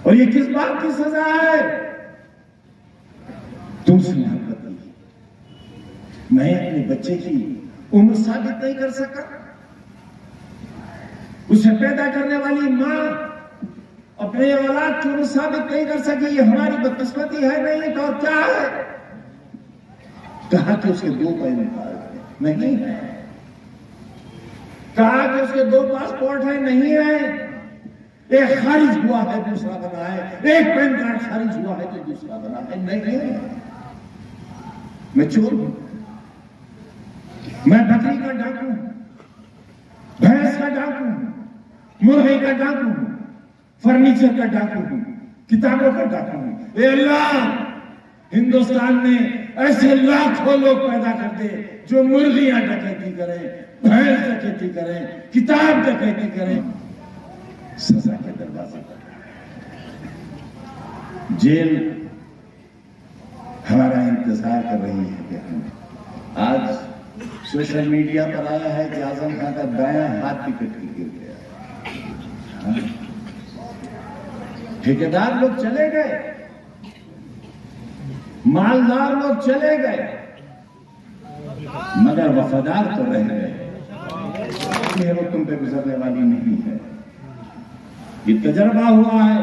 और ये किस बात की सजा है? तुमसे मोहब्बत की। मैं अपने बच्चे की उम्र साबित नहीं कर सका। उसे पैदा करने वाली मां अपने औलाद की उम्र साबित नहीं कर सकी। ये हमारी बदकिस्मती है नहीं तो और क्या है? कहा कि उसके 2 पैर नहीं है, कहा कि उसके 2 पासपोर्ट है नहीं है, एक खारिज हुआ है दूसरा बना है, एक पैन कार्ड खारिज हुआ है तो दूसरा बना है। नहीं है, मैं चोर हूं, मैं बकरी का डाकू हूं, भैंस का डाकू हूं, मुर्गे का डाकू हूं, फर्नीचर का डाकू हूं, किताबों का डाकू हूं। ए अल्लाह, हिंदुस्तान में ऐसे लाखों लोग पैदा कर दे जो मुर्गियां डकैती करें, भैंस डकैती करें, किताब डकैती करें। सजा के दरवाजे पर जेल हमारा इंतजार कर रही है कि हम आज सोशल मीडिया पर आया है कि आजम खान का दायां हाथ भी कट के गिर गया। ठेकेदार लोग चले गए, मालदार लोग चले गए, मगर वफादार तो रह गए। वो तुम पे गुजरने वाली नहीं है। ये तजर्बा हुआ है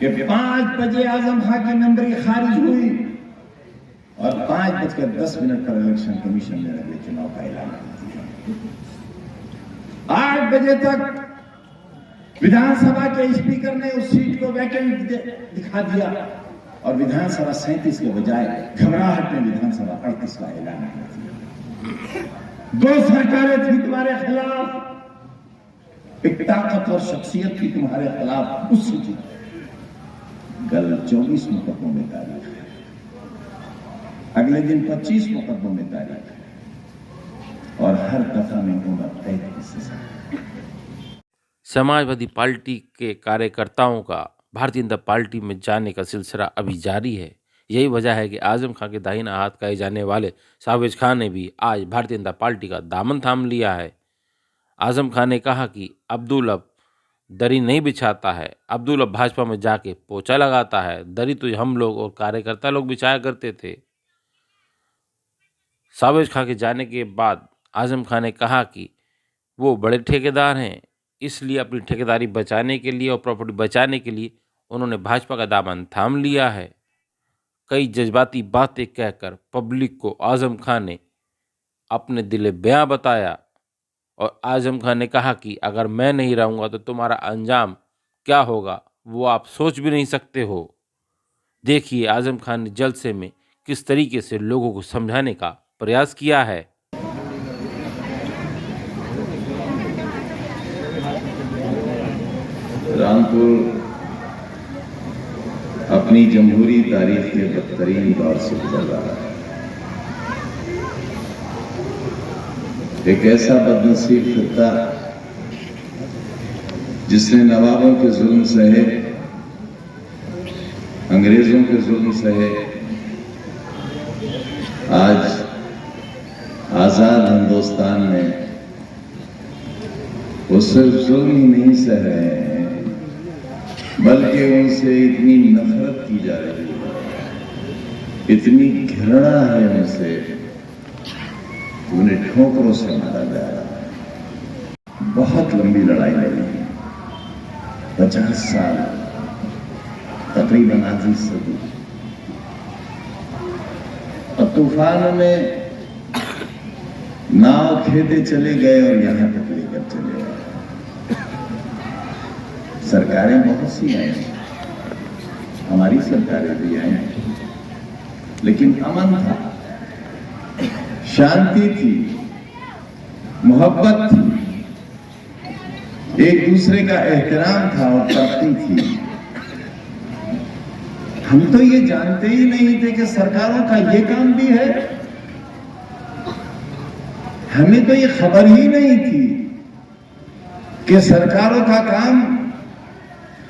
कि 5 बजे आजम खान की नंबरी खारिज हुई और 5:10 पर इलेक्शन कमीशन ने अगले चुनाव का ऐलान कर दिया। 8 बजे तक विधानसभा के स्पीकर ने उस सीट को वैकेंट दिखा दिया और विधानसभा 37 के बजाय घबराहट में विधानसभा 38 का ऐलान कर दिया। 2 सरकारें थी तुम्हारे खिलाफ, एक ताकत और शख्सियत थी तुम्हारे खिलाफ, उससे जीत। कल 24 मुकदमों में तारीख है, अगले दिन 25 मुकदमों में तारीख है और हर दफा में उम्र कैद की सजा। समाजवादी पार्टी के कार्यकर्ताओं का भारतीय जनता पार्टी में जाने का सिलसिला अभी जारी है। यही वजह है कि आजम खान के दाहिना हाथ कहे जाने वाले सावेज खान ने भी आज भारतीय जनता पार्टी का दामन थाम लिया है। आजम खान ने कहा कि अब्दुल अब दरी नहीं बिछाता है, अब्दुल अब भाजपा में जाके पोछा लगाता है, दरी तो हम लोग और कार्यकर्ता लोग बिछाया करते थे। सावेज खान के जाने के बाद आजम खान ने कहा कि वो बड़े ठेकेदार हैं, इसलिए अपनी ठेकेदारी बचाने के लिए और प्रॉपर्टी बचाने के लिए उन्होंने भाजपा का दामन थाम लिया है। कई जज्बाती बातें कहकर पब्लिक को आजम खान ने अपने दिले बयां बताया और आजम खान ने कहा कि अगर मैं नहीं रहूँगा तो तुम्हारा अंजाम क्या होगा वो आप सोच भी नहीं सकते हो। देखिए आजम खान ने जलसे में किस तरीके से लोगों को समझाने का प्रयास किया है। रामपुर अपनी जमहूरी तारीख के बदतरीन दौर से गुजर रहा है। एक ऐसा बदनसीब खित्ता जिसने नवाबों के जुल्म सहे, अंग्रेजों के जुल्म सहे, आज आजाद हिंदुस्तान में वो सिर्फ जुल्म ही नहीं सह रहे हैं बल्कि उनसे इतनी नफरत की जा रही है, इतनी घृणा है उनसे, उन्हें ठोकरों से मारा जा रहा है। बहुत लंबी लड़ाई लड़ी है, 50 साल, तकरीबन आधी सदी। और तूफान में नाव खेते चले गए और यहां तक लेकर चले गए। सरकारें बहुत सी आई, हमारी सरकारें भी आई, लेकिन अमन था, शांति थी, मोहब्बत थी, एक दूसरे का एहतराम था और तरक्की थी। हम तो ये जानते ही नहीं थे कि सरकारों का ये काम भी है। हमें तो ये खबर ही नहीं थी कि सरकारों का काम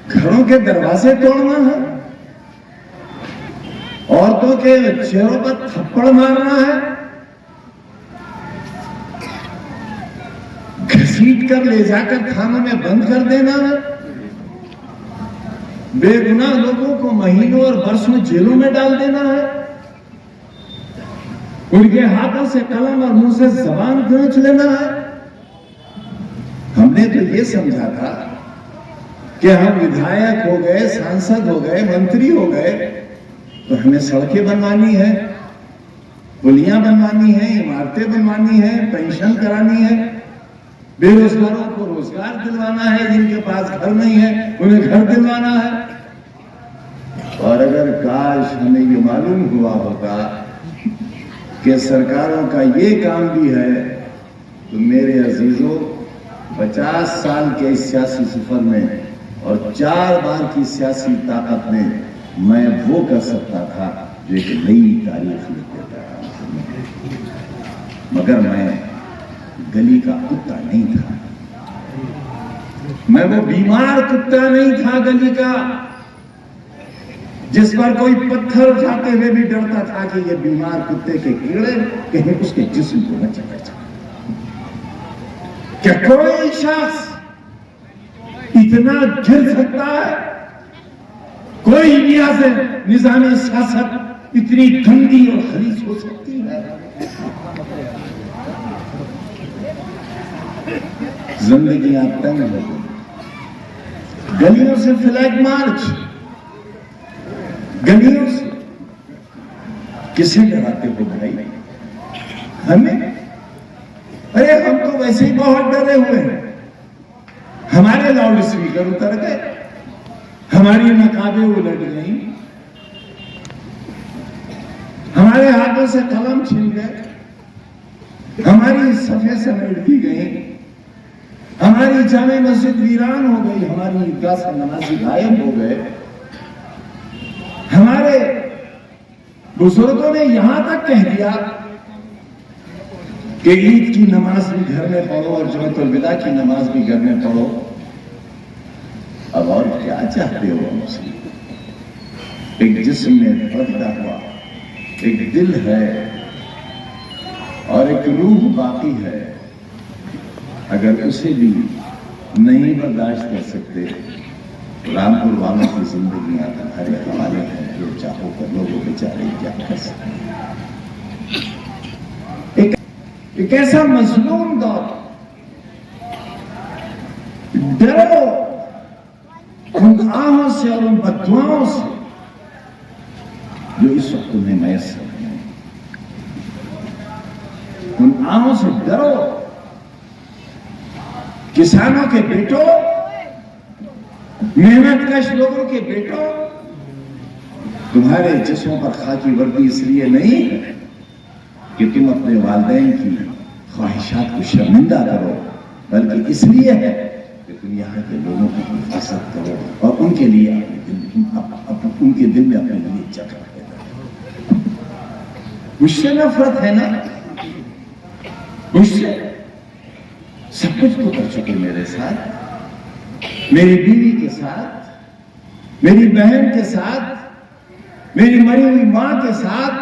घरों के दरवाजे तोड़ना है, औरतों के चेहरों पर थप्पड़ मारना है, घसीट कर ले जाकर थानों में बंद कर देना है। बेगुनाह लोगों को महीनों और वर्षों जेलों में डाल देना है, उनके हाथों से कलम और मुंह से जबान खींच लेना है। हमने तो ये समझा था कि हम विधायक हो गए, सांसद हो गए, मंत्री हो गए तो हमें सड़कें बनवानी है, पुलियां बनवानी है, इमारतें बनवानी है, पेंशन करानी है, बेरोजगारों को रोजगार दिलवाना है, जिनके पास घर नहीं है उन्हें घर दिलवाना है। और अगर काश हमें ये मालूम हुआ होता कि सरकारों का ये काम भी है, तो मेरे अजीजों 50 साल के सियासी सफर में और 4 बार की सियासी ताकत में मैं वो कर सकता था जो एक नई तारीख लिख देता था। मगर मैं गली का कुत्ता नहीं था, मैं वो बीमार कुत्ता नहीं था गली का, जिस पर कोई पत्थर उठाते हुए भी डरता था कि ये बीमार कुत्ते के कीड़े कहीं उसके जिस्म को न चढ़ जाए। क्या कोई शख्स इतना गिर सकता है? कोई निजाम सियासत इतनी गंदी और खलीस हो सकती है? जिंदगियां तंग हो गई, गलियों से फ्लैग मार्च, गलियों से किसे डराते हो भाई? हमें? अरे हम तो वैसे ही बहुत डरे हुए हैं। हमारे लाउड स्पीकर उतर गए, हमारी नकाबें उलट गई, हमारे हाथों से कलम छिन गए, हमारी सफे समेट दी गई, हमारी जामे मस्जिद वीरान हो गई, हमारी ईदगाह से नमाजी गायब हो गए। हमारे बुजुर्गों ने यहां तक कह दिया कि ईद की नमाज भी घर में पढ़ो और जुम्मतुल विदा की नमाज भी घर में पढ़ो। अब और क्या चाहते हो हमसे? एक जिस्म में बढ़ता हुआ एक दिल है और एक रूह बाकी है। अगर उसे भी नहीं बर्दाश्त कर सकते, रामपुर वालों की जिंदगियां तुम्हारे हवाले हैं, जो चाहो कर लो, वो बेचारे क्या कर सकते। एक ऐसा मजलूम दौर, डरो उन आहों से और उन बददुआओं से जो इस वक्त तुम्हें मैसर हैं। उन आहों से डरो, किसानों के बेटों, मेहनतकश लोगों के बेटों, तुम्हारे जिस्मों पर खाकी वर्दी इसलिए नहीं है कि तुम अपने वालिदैन की ख्वाहिशात को शर्मिंदा करो, बल्कि इसलिए है कि तुम यहाँ के लोगों की हिफाजत करो और उनके लिए उनके दिल में अपने लिए जगह पैदा करो। मुझसे नफरत है ना? मुझसे सब कुछ तो कर चुके मेरे साथ, मेरी बीवी के साथ, मेरी बहन के साथ, मेरी मरी हुई मां के साथ,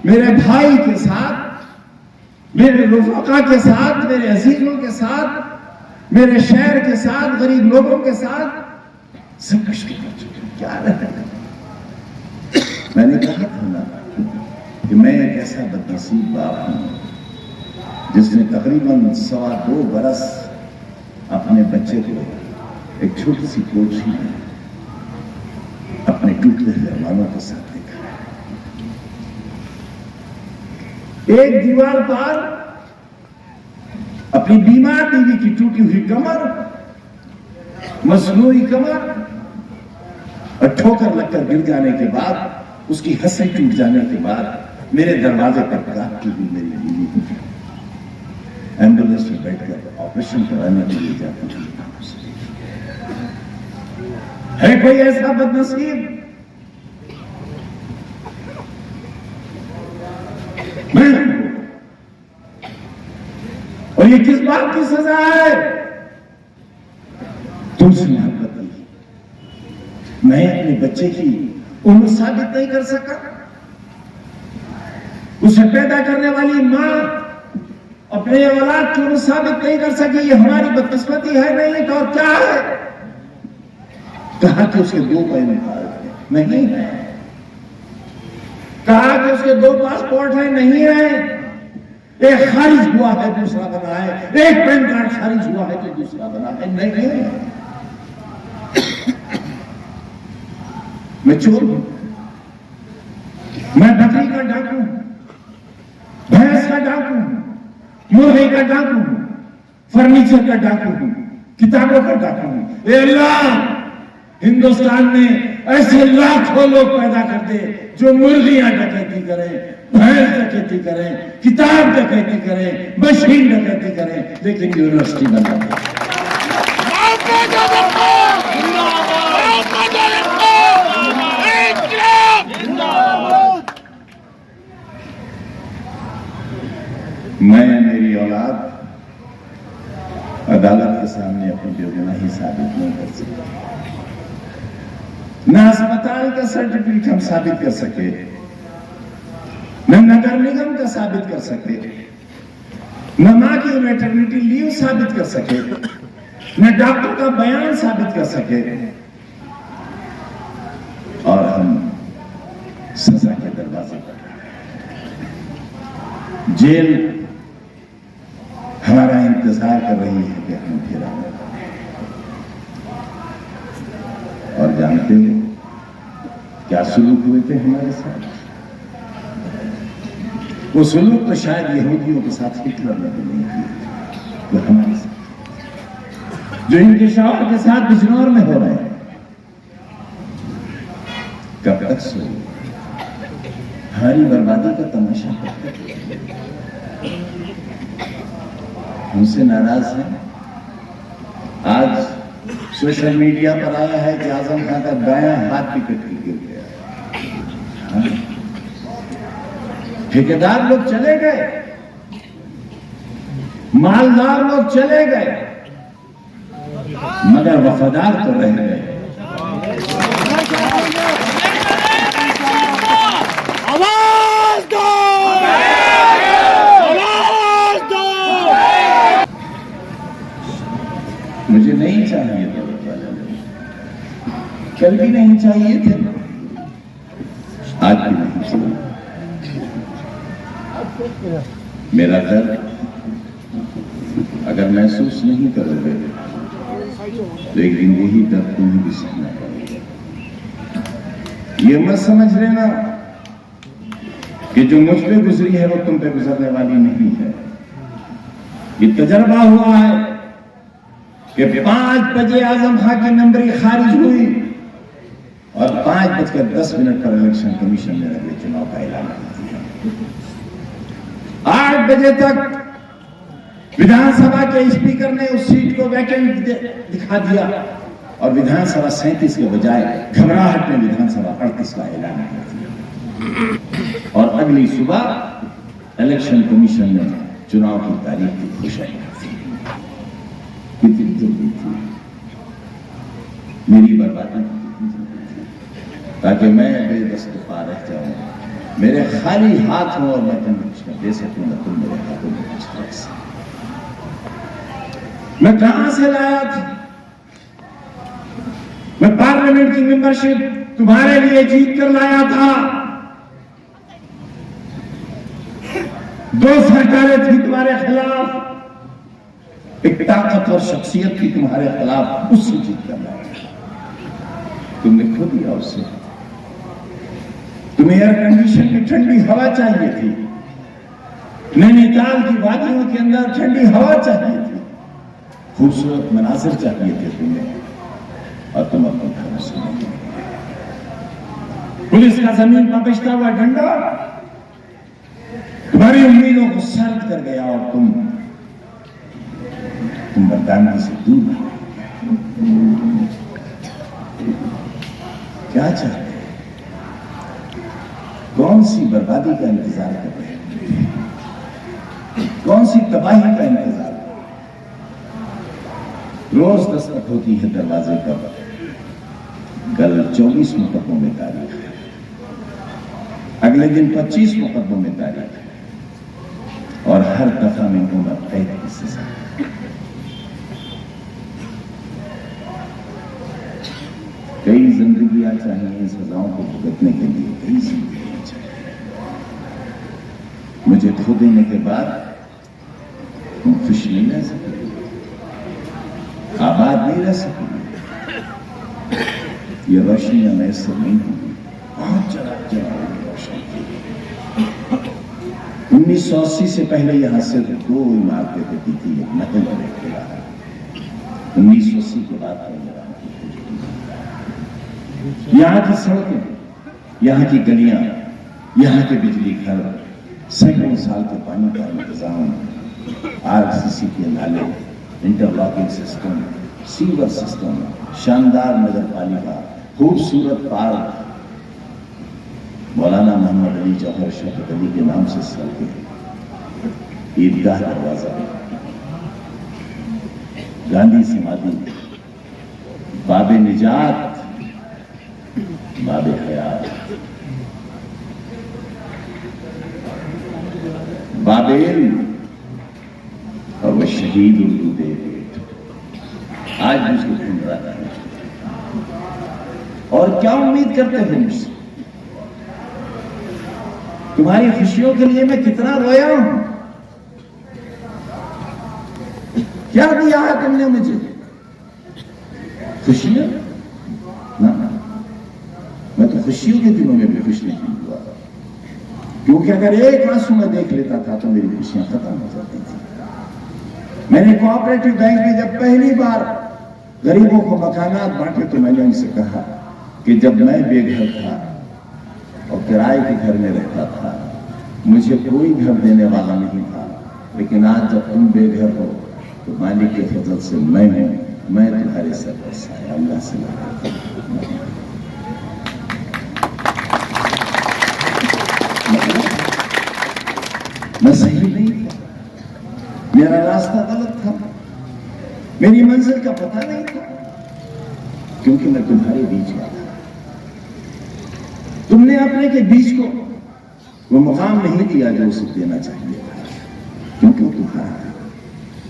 मेरे भाई के साथ, मेरे रुफका के साथ, मेरे अजीजों के साथ, मेरे शहर के साथ, गरीब लोगों के साथ सब कुछ कर चुके। क्या रहा? मैंने कहा था ना कि मैं एक ऐसा बदनसीब बाप हूं जिसने तकरीबन 2.25 बरस अपने बच्चे को एक छोटी सी कोठी में अपने टूटते हुए मानों के साथ देखा है। एक दीवार पर अपनी बीमार बीवी की टूटी हुई कमर, मसनूई कमर, और ठोकर लगकर गिर जाने के बाद, उसकी हंसी टूट जाने के बाद मेरे दरवाजे पर रात हुई मेरी बीवी एम्बुलेंस में बैठकर ऑपरेशन कराने के लिए जाती थी। है कोई ऐसा बदनसीब? मैं हूं। और ये किस बात की सजा है? तुमसे मोहब्बत की। मैं अपने बच्चे की उम्र साबित नहीं कर सका। उसे पैदा करने वाली मां अपने औलाद की उम्र साबित नहीं कर सकी। ये हमारी बदकिस्मती है नहीं तो और क्या है? कहा कि उसके 2 पैन कार्ड नहीं है, कहा कि उसके 2 पासपोर्ट है, नहीं है। एक खारिज हुआ है, दूसरा बना है, एक पैन कार्ड खारिज हुआ है तो दूसरा बना है, नहीं है। मैं चोर हूं, मैं बकरी का डाकू हूं, भैंस का डाकू हूं, मुर्गे का डाकू हूं, फर्नीचर का डाकू हूं, किताबों का डाकू हूं। ए अल्लाह, हिंदुस्तान में ऐसे लाखों लोग पैदा कर दे जो मुर्गियां डकैती करें, भैंस डकैती करें, किताब डकैती करें, मशीन डकैती करें, लेकिन यूनिवर्सिटी बना दे। मैं, मेरी औलाद अदालत के सामने अपनी बेगुनाही साबित नहीं कर सकती। न अस्पताल का सर्टिफिकेट हम साबित कर सके, न नगर निगम का साबित कर सके, न मां की मैटरनिटी लीव साबित कर सके, न डॉक्टर का बयान साबित कर सके, और हम सजा के दरवाजे पर, जेल हमारा इंतजार कर रही है कि हम फिर आए। और जानते हो क्या सुलूक हुए थे हमारे साथ? वो सुलूक तो शायद यहूदियों के साथ हिटलर ने भी नहीं किया, वो हमारे साथ, जो इनके शौहर के साथ बिजनौर में हो रहे हैं। कब तक सोए? हमारी बर्बादी का तमाशा कब तक? हमसे नाराज हैं। आज सोशल मीडिया पर आया है कि आजम खान का दायां हाथ भी कट के गिर गया। हाँ? ठेकेदार लोग चले गए, मालदार लोग चले गए, मगर वफादार तो रह गए। आवाज दो! मुझे नहीं चाहिए थे कल भी नहीं चाहिए थे, आज भी नहीं चाहिए। मेरा दर्द अगर महसूस नहीं करोगे तो एक दिन यही दर्द तुम्हें भी सहना पड़ेगा। ये मत समझ लेना कि जो मुझ पे गुजरी है वो तुम पे गुजरने वाली नहीं है। ये तजर्बा हुआ है कि 5 बजे आजम खां की नंबरी खारिज हुई और 5:10 पर इलेक्शन कमीशन ने अगले चुनाव का ऐलान कर दिया। 8 बजे तक विधानसभा के स्पीकर ने उस सीट को वैकेंट दिखा दिया और विधानसभा 37 के बजाय घबराहट में विधानसभा 38 का ऐलान कर दिया। और अगली सुबह इलेक्शन कमीशन ने चुनाव की तारीख की घोषणा कर दी। कितनी जल्दी थी मेरी बर्बादी, ताकि मैं बेदस्त पा रह जाऊं, मेरे खाली हाथ हो और मैं तुम्हें कुछ न दे सकूं, न तुम मेरे हाथों में कुछ रख सकूं। मैं कहां से लाया था? मैं पार्लियामेंट की मेंबरशिप तुम्हारे लिए जीत कर लाया था। 2 सरकारें थी तुम्हारे खिलाफ, एक ताकतवर शख्सियत थी तुम्हारे खिलाफ, उससे जीत कर लाया। तुमने खो दिया उससे। तुम्हें एयर कंडीशन की ठंडी हवा चाहिए थी, नैनीताल की वादियों के अंदर ठंडी हवा चाहिए थी, खूबसूरत मनाजिर चाहिए थे तुम्हें, और तुम अपने घरों से नहीं। पुलिस का जमीन पर बजता हुआ डंडा तुम्हारी उम्मीदों को सर्द कर गया और तुम बर्दानगी से दूर हो गए। क्या चाहते हैं? कौन सी बर्बादी का इंतजार कर रहे हैं? कौन सी तबाही का इंतजार? रोज दस्तक होती है दरवाजे पर। कल 24 मुकदमों में तारीख है, अगले दिन 25 मुकदमों में तारीख है, और हर दफा में उम्र कैद की सजा। जिंदगियां चाहिए सजाओं को भुगतने के लिए, कई जिंदगियां चाहिए। मुझे खो देने के बाद तुम खुश नहीं रह सकोगे, आबाद नहीं रह सकोगे, ये रोशनियां मैसर नहीं होंगी। बहुत जला रोशनी की 1980 से पहले यहां सिर्फ 2 इमारतें होती थी, एक नकल और एक किला। 1980 के बाद यहां की सड़कें, यहां की गलियां, यहां के बिजली घर, सैकड़ों साल के पानी का इंतजाम, आरसीसी के नाले, इंटरलॉकिंग सिस्टम, सीवर सिस्टम, शानदार नगर पालिका, खूबसूरत पार्क, मौलाना मोहम्मद अली जौहर शौकत अली के नाम से सड़कें, ईदगाह दरवाजा, गांधी समाधि, बाबे निजात, बाबे हयात, बाबेल और वह शहीद उर्दू देव आज भी उसको ढूंढ रहा है। और क्या उम्मीद करते हैं मुझसे? तुम्हारी खुशियों के लिए मैं कितना रोया हूं, क्या दिया है तुमने मुझे? खुशियां ना, मैं तो खुशियों के दिनों में भी खुश नहीं हुआ, क्योंकि अगर एक आंसू में देख लेता था तो मेरी खुशियां खत्म हो जाती थी। मैंने कोऑपरेटिव बैंक में जब पहली बार गरीबों को मकानात बांटे तो मैंने उनसे कहा कि जब मैं बेघर था और किराए के घर में रहता था, मुझे कोई घर देने वाला नहीं था, लेकिन आज जब तुम बेघर हो तो मालिक के फजल से मैं हूं, मैं तुम्हारे सर पर साया, अल्लाह से मैं सही नहीं था, मेरा रास्ता गलत था, मेरी मंजिल का पता नहीं था, क्योंकि मैं तुम्हारे बीच में था। तुमने अपने के बीच को वो मुकाम नहीं दिया जो उसे देना चाहिए था, क्योंकि वो तुम्हारा था,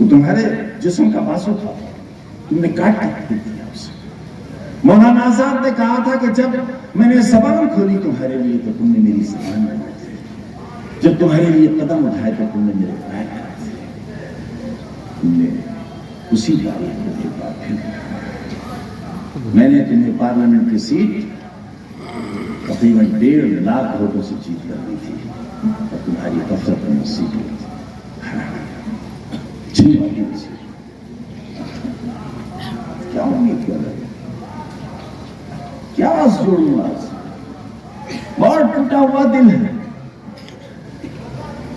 वो तुम्हारे जिस्म का बासु था, तुमने काट के दिया उसे। मौलाना आजाद ने कहा था कि जब मैंने ज़बान खोली तुम्हारे लिए तो तुमने मेरी ज़बान बनाई, जब तुम्हारे लिए कदम उठाए तो तुमने मेरे पैर काटे, तुमने उसी तारीख को एक बार फिर मैंने तुम्हें पार्लियामेंट की सीट तकरीबन 1.5 लाख वोटों से जीत कर दी थी, और तुम्हारी कफरत में सीट क्या उम्मीद कर रहे, क्या जोड़ू? आज बहुत टूटा हुआ दिल है,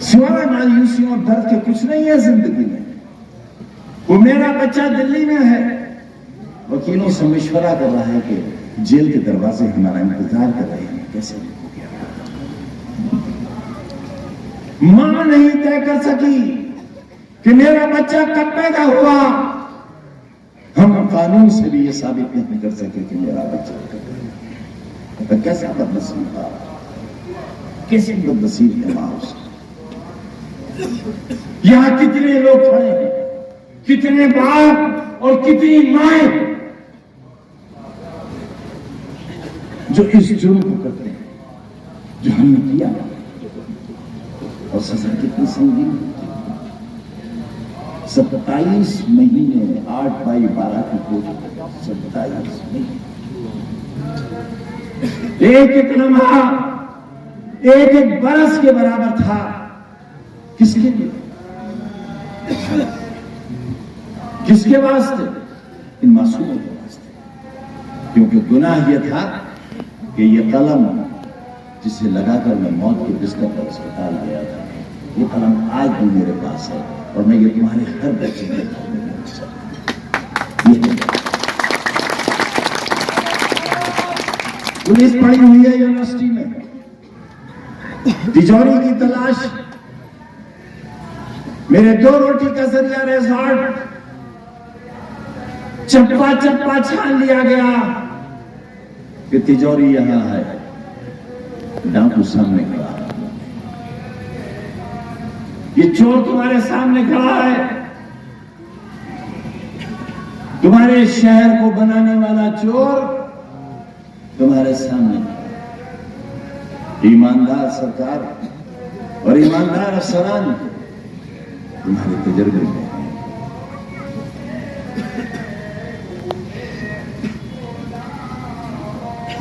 सिवाय मायूसी और दर्द के कुछ नहीं है जिंदगी में। वो मेरा बच्चा दिल्ली में है, वकीलों से मशवरा कर रहा है कि जेल के दरवाजे हमारा इंतजार कर रहे हैं, कैसे हो गया? मां नहीं तय कर सकी कि मेरा बच्चा कब पैदा हुआ, हम कानून से भी ये साबित नहीं कर सके कि मेरा बच्चा कब पैदा हुआ। कैसा बदनसीब था, कैसे बदनसीब है मां उसकी। यहां कितने लोग खड़े हैं, कितने बाप और कितनी माएं जो इस जुर्म को करते हैं जो हमने किया, और सजा कितनी संगीन। 27 महीने 8/12 की कोर्ट, 27 महीने, एक लम्हा एक बरस के बराबर था। किसके लिए, किसके वास्ते? इन मासूमों के वास्ते, क्योंकि गुनाह यह था कि ये कलम जिसे लगाकर मैं मौत के बिस्तर पर अस्पताल गया था, ये कलम आज भी मेरे पास है, और मैं ये तुम्हारे हर बच्चे के घर में देना चाहता हूं। पुलिस पड़ी हुई है यूनिवर्सिटी में, तिजोरी की तलाश, मेरे 2 रोटी का जरिया रिजॉर्ट, चप्पा चप्पा छान लिया गया कि तिजोरी यहां है, डाकू सामने खड़ा है, ये चोर तुम्हारे सामने खड़ा है, तुम्हारे शहर को बनाने वाला चोर तुम्हारे सामने ईमानदार सरकार और ईमानदार अफसरान तुम्हारे तजर्बे में हैं।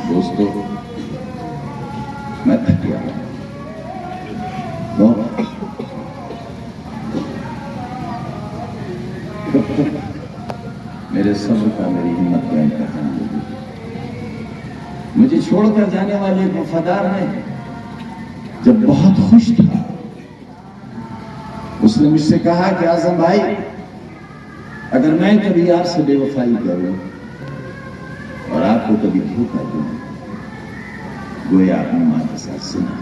दोस्तों, मैं थक गया बहुत। मेरे सब्र का, मेरी हिम्मत का इम्तिहान होगी। मुझे छोड़कर जाने वाले एक वफादार ने जब बहुत खुश था, उसने मुझसे कहा कि आजम भाई, अगर मैं कभी आपसे बेवफाई करूं और आपको कभी धोखा दूं, गोया अपनी मां के साथ सुना,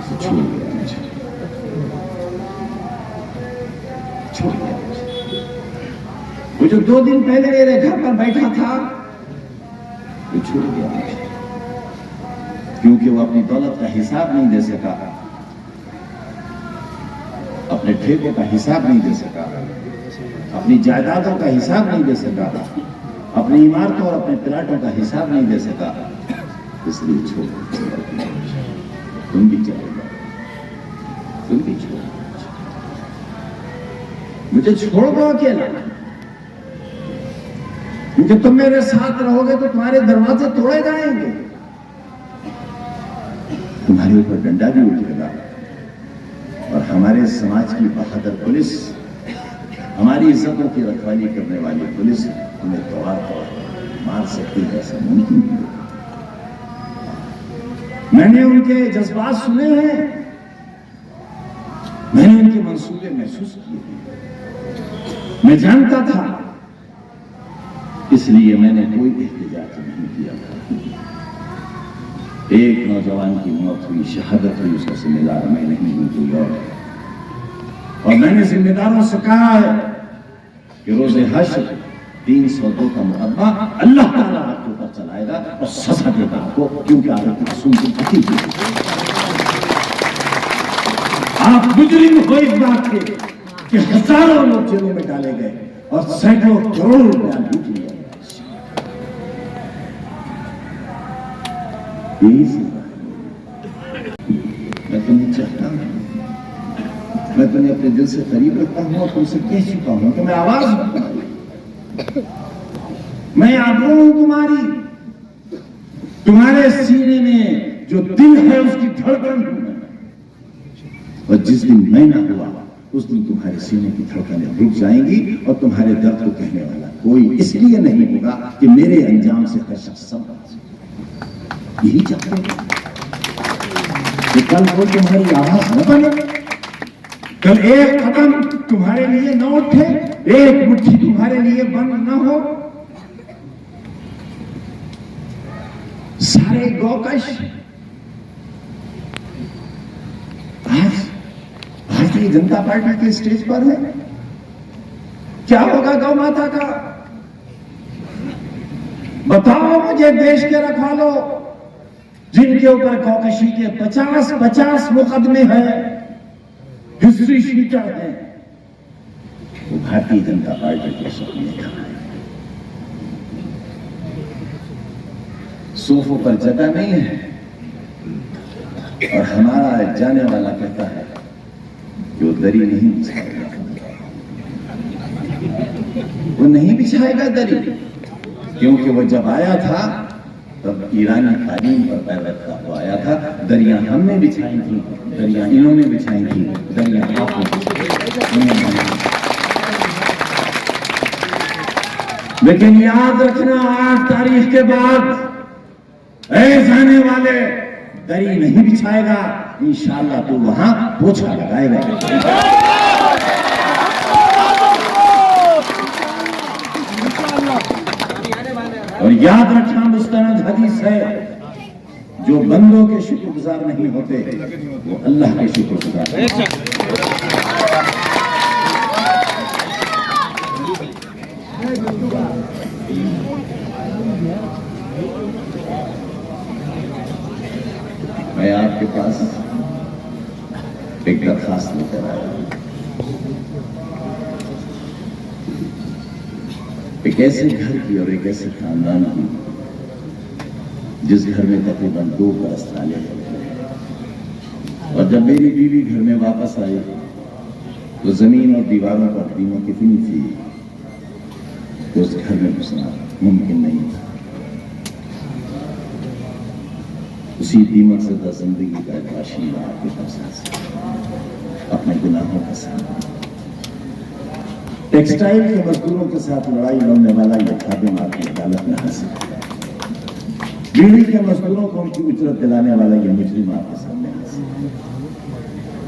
तो छोड़ गया मुझे, छोड़ गया मुझे। वो जो 2 दिन पहले मेरे घर पर बैठा था, वो छोड़ गया मुझे, क्योंकि वो अपनी दौलत का हिसाब नहीं दे सका, अपने ठेकों का हिसाब नहीं दे सका, अपनी जायदादों का हिसाब नहीं दे सका, अपनी इमारतों और अपने प्लाटों का हिसाब नहीं दे सका, इसलिए छोड़ दिया। तुम भी चले जाओ, तुम भी छोड़ दो, मुझे छोड़ दो अकेला, क्योंकि तुम मेरे साथ रहोगे तो तुम्हारे दरवाजे तोड़े जाएंगे, तुम्हारे ऊपर डंडा भी उठेगा, और हमारे समाज की बहादुर पुलिस, हमारी इज्जतों की रखवाली करने वाली पुलिस तुम्हें तोड़ मार सकती है, ऐसा मुमकिन नहीं है। मैंने उनके जज्बात सुने हैं, मैंने उनके मंसूबे महसूस किए हैं, मैं जानता था, इसलिए मैंने कोई एहतिजाज नहीं किया था। एक नौजवान की मौत हुई, शहादत हुई, उसका जिम्मेदार मैं नहीं हूं, कोई और मैंने जिम्मेदारों से कहा है कि रोज़े हश्र 302 का मुकदमा अल्लाह ताला आपके ऊपर चलाएगा और सजा देगा आपको, क्योंकि आप मासूम की हत्या की। आप मुजरिम हो इस बात के कि हजारों लोग जेलों में डाले गए और सैकड़ों करोड़ रुपया लूट लिया। मैं तुम्हें चाहता हूं, मैं तुम्हें अपने दिल से करीब रखता हूं और तुमसे कह चुका हूं कि मैं आवाज हूं तुम्हारी, मैं आबरू हूं तुम्हारी, तुम्हारे सीने में जो दिल है उसकी धड़कन हूं मैं, और जिस दिन मैं ना हुआ उस दिन तुम्हारे सीने की धड़कनें रुक जाएंगी और तुम्हारे दर्द को कहने वाला कोई इसलिए नहीं होगा कि मेरे अंजाम से हर शख्स सब यही चाहते हैं कि कल को तुम्हारी आवाज न बने, कल एक कदम तुम्हारे लिए न उठे, एक मुट्ठी तुम्हारे लिए बंद न हो। सारे गौकश आज भारतीय जनता पार्टी के स्टेज पर है। क्या होगा गौ माता का? बताओ मुझे देश के रखवालों जिनके ऊपर गौकशी के 50 मुकदमे हैं, हिस्ट्री शीटर है, वो भारतीय जनता पार्टी के सपने कहां है? सोफों पर जगह नहीं है और हमारा जाने वाला कहता है कि वो दरी नहीं बिछाएगा, वो नहीं बिछाएगा दरी, क्योंकि वो जब आया था तब ईरानी कालीन पर पैर रखता हुआ आया था। दरिया हमने बिछाई थी, दरिया इन्होंने बिछाई थी, दरिया आपने। लेकिन याद रखना, 8 तारीख के बाद जाने वाले दरी नहीं बिछाएगा, इंशाअल्लाह तो वहां पोछा लगाएगा। और याद रखना, मुस्तनद हदीस है, जो बंदों के शुक्रगुजार नहीं होते वो अल्लाह के शुक्रगुजार हैं। मैं आपके पास एक दरखास्त लेकर आया हूं, एक ऐसे घर की और एक ऐसे खानदान की जिस घर में तकरीबन 2 बरस ताले थे। और जब मेरी बीवी घर में वापस आई तो जमीन और दीवारों पर दीमक इतनी थी कि उस घर में घुसना मुमकिन नहीं था। उसी दीमक से जिंदगी का एक बाशिंदा आपके पास अपने गुनाहों का सामना। टेक्सटाइल के मजदूरों के साथ लड़ाई लड़ने वाला यह खादिम आपकी अदालत में हासिल है। बीड़ी के मजदूरों को उनकी उजरत दिलाने वाला यह मुजरिम आपके सामने हासिल है।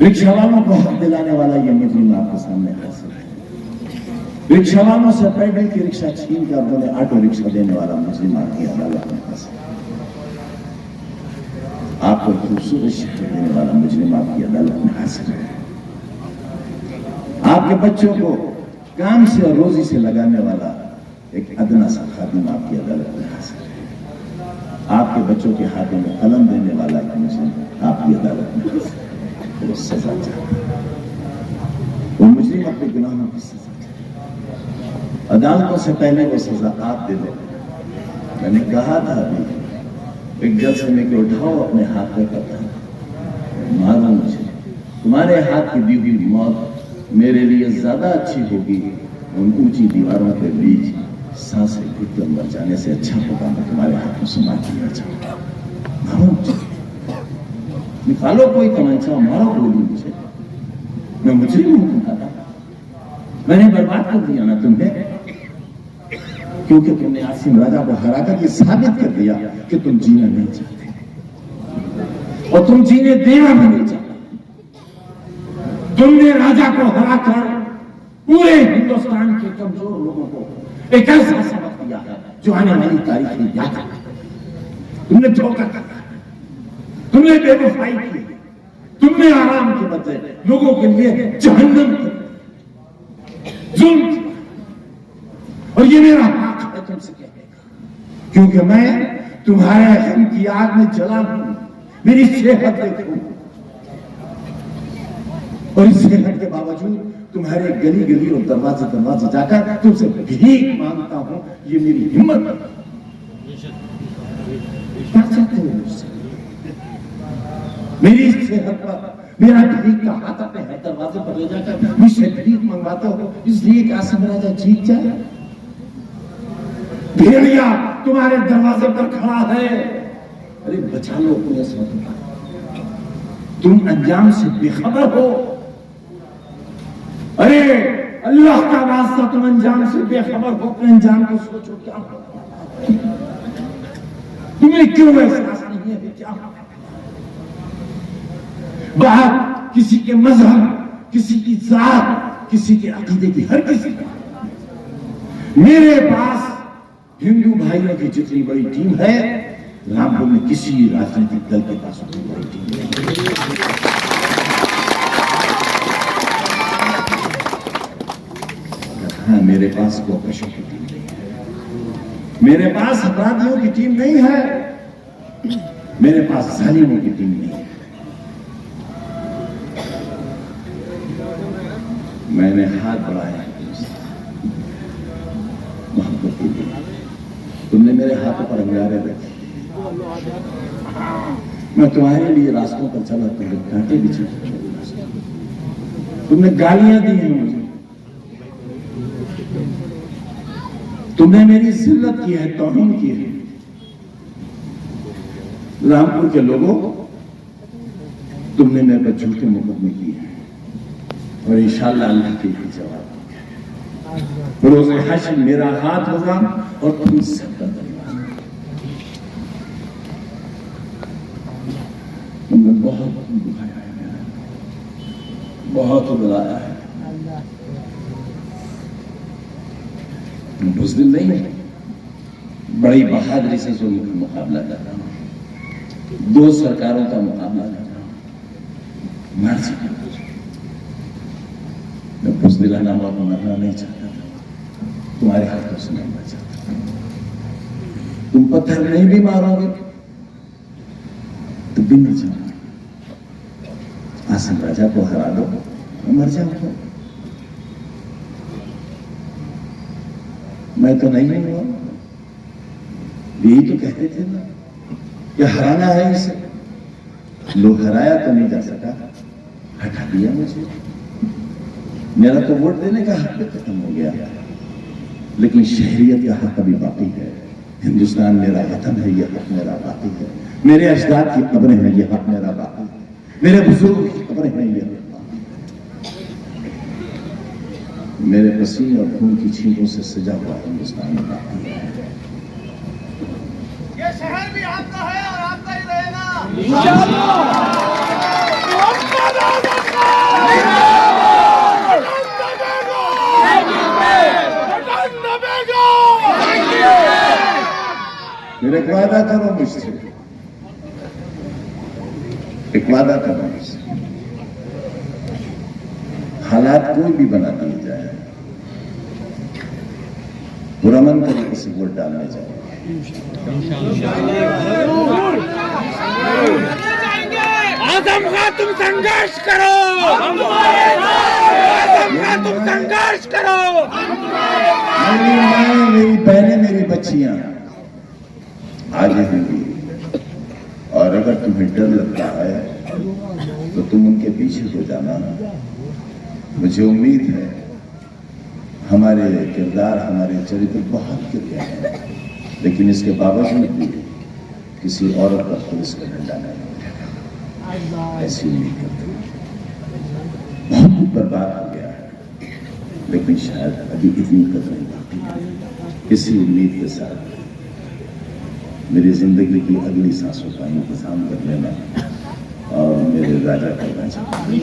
रिक्शा वालों को हक दिलाने वाला यह मुजरिम आपके सामने हासिल है। रिक्शा वालों से पैदल की रिक्शा छीन कर उन्हें ऑटो रिक्शा देने वाला मुजरिम आपकी अदालत में हासिल है। आपको खूबसूरत शक्ल देने वाला मुजरिम आपकी अदालत में हासिल है। आपके बच्चों को काम से और रोजी से लगाने वाला एक अदना सा खादिम आपकी अदालत में हासिल है। आपके बच्चों के हाथों में कलम देने वाला एक मुजरिम आपकी अदालत में हासिल है। वो सजा चाहता है। वो मुजरिम अपने गुनाहों की सजा चाहता है। अदालतों से पहले वो सजा आप दे दो। मैंने कहा था अभी एक जल्द में कि उठाओ अपने हाथ में करता मारो मुझे। तुम्हारे हाथ की दी हुई मौत मेरे लिए ज्यादा अच्छी होगी उन ऊंची दीवारों के बीच सांसें घुटकर मर जाने से। अच्छा होगा मैं तुम्हारे हाथों से मार दिया जाऊंगा। मारो मुझे, निकालो कोई तमंचा, मारो गोली मुझे। मैं मुजरिम हूं तुम्हारा। मैंने बर्बाद कर दिया ना तुम्हें, क्योंकि तुमने आसिम राजा को हराकर ये साबित कर दिया कि तुम जीना नहीं चाहते और तुम जीने देना भी नहीं चाहते। तुमने राजा को हराकर पूरे हिंदुस्तान के कमजोर लोगों को एक ऐसा सबक दिया है जो आने वाली तारीख में याद रखेगा। तुमने धोखा किया, तुमने बेवफाई की, तुमने आराम के बदले लोगों के लिए जहन्नम की, जुल्म किया। और ये मेरा हक है तुमसे कहने का, क्योंकि मैं तुम्हारे गम की आग में जला हूं। मेरी सेहत देखो, और इस सेहत के बावजूद तुम्हारे गली गली और दरवाजे दरवाजे जाकर तुमसे भीख मांगता हूं। ये मेरी हिम्मत है। क्या चाहते हो मुझसे? मेरी सेहत पर मेरा भीख का हाथ अपने हर दरवाजे पर ले जाकर मुझसे भीख मंगवाते हो, इसलिए कि आसिम राजा जीत जाए। भेड़िया तुम्हारे दरवाजे पर खड़ा है। अरे बचा लो अपने स्वतंत्रता। तुम अंजाम से बेखबर हो। अरे अल्लाह का वास्ता तुम अंजाम से बेखबर हो। अपने अंजाम को सोचो। क्या तुम्हें क्यों एहसास नहीं है? क्या बाहर किसी के मजहब, किसी की जात, किसी के अकीदे की हर किसी का। मेरे पास हिंदू भाइयों की जितनी बड़ी टीम है, रामपुर में किसी राजनीतिक दल के पास उतनी बड़ी टीम नहीं। हाँ, मेरे पास कोऑपरेशन की टीम नहीं है। मेरे पास अपराधियों की टीम नहीं है। मेरे पास जालिमों की टीम नहीं है। मैंने हाथ बढ़ाया मोहब्बत के लिए। तुमने मेरे हाथों पर अंगारे रखे। मैं तुम्हारे लिए रास्तों पर चला, तुमने कांटे बिछे। तुमने गालियां दी हैं मुझे। तुमने मेरी जिल्लत की है, तौहीन की है। रामपुर के लोगों, तुमने मेरे पर झूठे मुकदमे किए हैं और इंशाअल्लाह अल्लाह के लिए जवाब दूंगा। रोज़े हश्र मेरा हाथ होगा और तुम सबका धन्यवाद। तुमने बहुत दुखाया है मेरा, बहुत बुलाया है। बुज़दिल नहीं है, बड़ी बहादुरी से जुल्म का मुकाबला कर रहा हूं। 2 सरकारों का मुकाबला कर रहा हूं। मर सकता मैं बुज़दिलाना और मरना नहीं चाहता था। तुम्हारे हाथों से नहीं मर चाहता। तुम पत्थर नहीं भी मारोगे तो भी मर जाओगे। आसिम राजा को हरा दो, मर जाऊंगा। मैं तो नहीं हुआ, यही तो कहते थे ना। क्या हराना है इसे? लो हराया तो नहीं जा सका, हटा दिया मुझे। मेरा तो वोट देने का हक भी खत्म हो गया, लेकिन शहरियत का हक अभी बाकी है। हिंदुस्तान मेरा वतन है, यह हक मेरा बाकी है। मेरे अजदाद की कब्रें हैं, यह हक मेरा बाकी है। मेरे बुजुर्गों की कब्रें हैं, यह हक बाकी है। मेरे पसीने और खून की छींटों से सजा हुआ हिंदुस्तान में बाकी है। ये शहर भी आपका है और आपका ही रहेगा। फिर एक वादा करो मुझसे, एक वादा करो मुझसे, हालात कोई भी बना दिए जाए, पुरअमन तरीके से वोट डालने जाए। आजम खां तुम संघर्ष करो, आजम खां तुम संघर्ष करो। मेरी माएं, मेरी बहनें, मेरी बच्चियां आगे होंगी, और अगर तुम्हें डर लगता है तो तुम उनके पीछे हो जाना। मुझे उम्मीद है हमारे किरदार, हमारे चरित्र बहुत गिर गए हैं, लेकिन इसके बावजूद भी किसी औरत का पुलिस का डंडा नहीं उठेगा, ऐसी उम्मीद करते हैं। बहुत कुछ बर्बाद हो गया है, लेकिन शायद अभी इतनी कदर बाकी है। इसी उम्मीद के साथ मेरी जिंदगी की अगली सांसों का इंतजाम कर लेना और मेरे राजा करना चाहिए।